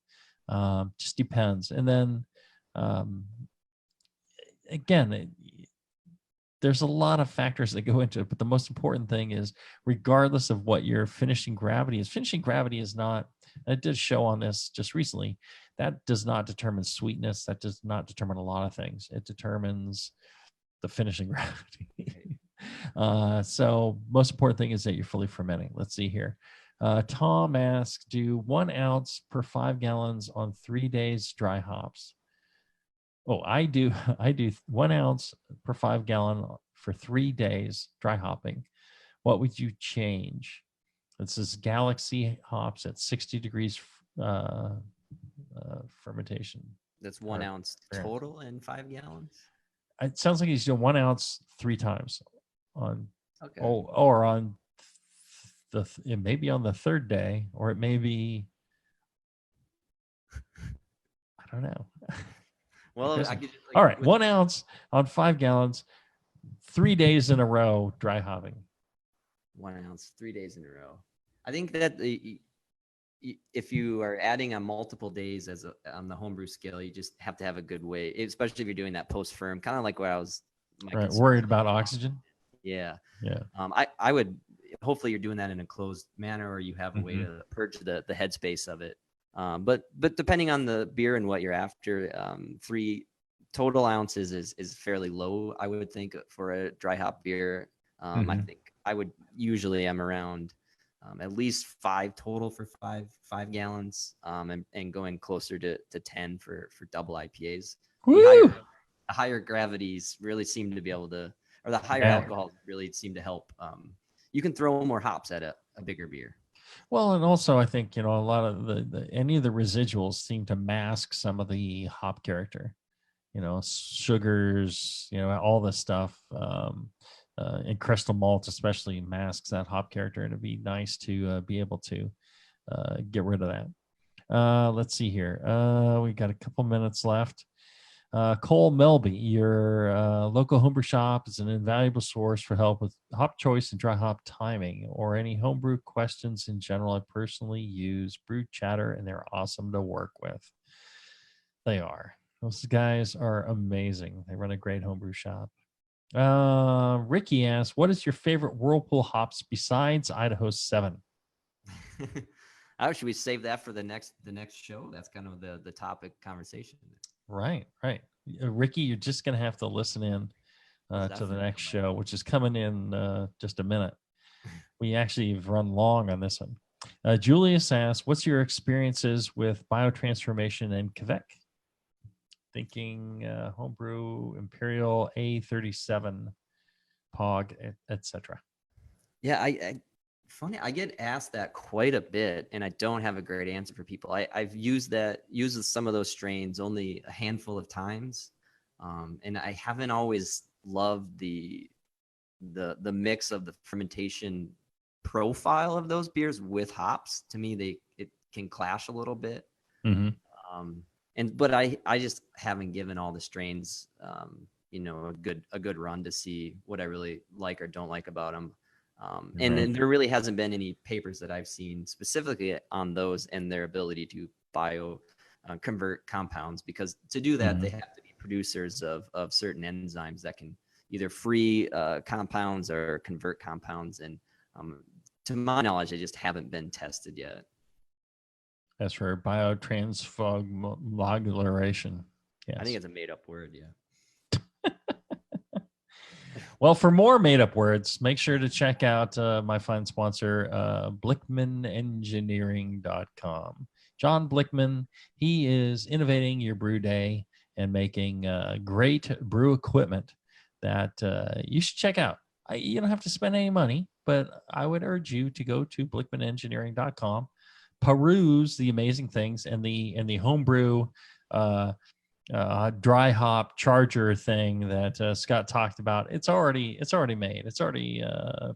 Just depends. And then again, there's a lot of factors that go into it, but the most important thing is, regardless of what your finishing gravity is not, I did a show on this just recently, that does not determine sweetness. That does not determine a lot of things. It determines the finishing gravity. So most important thing is that you're fully fermenting. Let's see here. Tom asks, do 1 ounce per 5 gallons on 3 days dry hops? Oh, I do 1 ounce per 5 gallon for 3 days dry hopping. What would you change? This is Galaxy hops at 60 degrees fermentation. That's 1 ounce total in 5 gallons? It sounds like he's doing 1 ounce 3 times on, okay. Or on it may be on the 3rd day, or it may be, I don't know. Well, all right, 1 ounce on 5 gallons, 3 days in a row, dry hopping. 1 ounce, 3 days in a row. I think that if you are adding on multiple days on the homebrew scale, you just have to have a good way, especially if you're doing that post firm, kind of like what I was worried about oxygen. Yeah. Yeah. I would, hopefully you're doing that in a closed manner, or you have a way to purge the headspace of it. But depending on the beer and what you're after, 3 total ounces is fairly low, I would think, for a dry hop beer. I think I'm around at least 5 total for 5 gallons, and going closer to 10 for double IPAs. The higher gravities really seem to be able to, or the higher alcohols really seem to help. You can throw more hops at a bigger beer. Well, and also I think, a lot of any of the residuals seem to mask some of the hop character, sugars, all this stuff, and crystal malt especially masks that hop character, and it'd be nice to be able to get rid of that. Let's see here. We got a couple minutes left. Cole Melby, your local homebrew shop is an invaluable source for help with hop choice and dry hop timing, or any homebrew questions in general. I personally use Brew Chatter, and they're awesome to work with. They are. Those guys are amazing. They run a great homebrew shop. Ricky asks, what is your favorite Whirlpool hops besides Idaho 7? Should we save that for the next show? That's kind of the topic conversation. Right. Ricky, you're just going to have to listen in to the next show, which is coming in just a minute. We actually have run long on this one. Julius asks, what's your experiences with biotransformation and Quebec? Thinking homebrew, Imperial, A37, POG, etc. Yeah, I get asked that quite a bit, and I don't have a great answer for people. I've used some of those strains only a handful of times, and I haven't always loved the mix of the fermentation profile of those beers with hops. To me, it can clash a little bit. But I just haven't given all the strains a good run to see what I really like or don't like about them. And there really hasn't been any papers that I've seen specifically on those and their ability to convert compounds, because to do that, they have to be producers of certain enzymes that can either free compounds or convert compounds. And to my knowledge, they just haven't been tested yet. As for biotransfogulation. Yes. I think it's a made up word. Yeah. Well, for more made up words, make sure to check out my fine sponsor, blickmanengineering.com. John Blickman, he is innovating your brew day and making great brew equipment that you should check out. You don't have to spend any money, but I would urge you to go to blickmanengineering.com, peruse the amazing things and the homebrew dry hop charger thing that Scott talked about. It's already made. It's already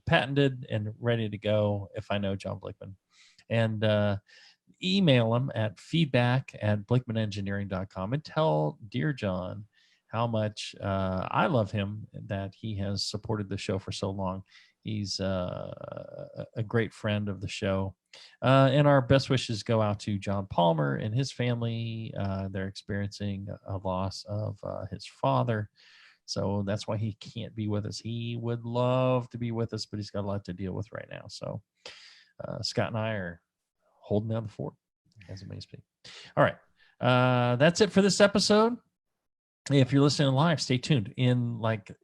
patented and ready to go. If I know John Blickman, and email him at feedback@blickmanengineering.com and tell dear John how much I love him, that he has supported the show for so long. He's a great friend of the show. And our best wishes go out to John Palmer and his family. They're experiencing a loss of his father. So that's why he can't be with us. He would love to be with us, but he's got a lot to deal with right now. So Scott and I are holding down the fort, as it may be. All right. That's it for this episode. If you're listening live, stay tuned. In like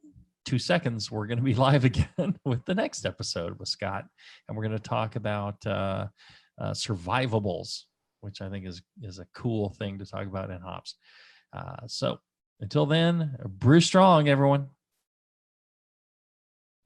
2 seconds, we're going to be live again with the next episode with Scott, and we're going to talk about survivables, which I think is a cool thing to talk about in hops. So until then, brew strong, everyone.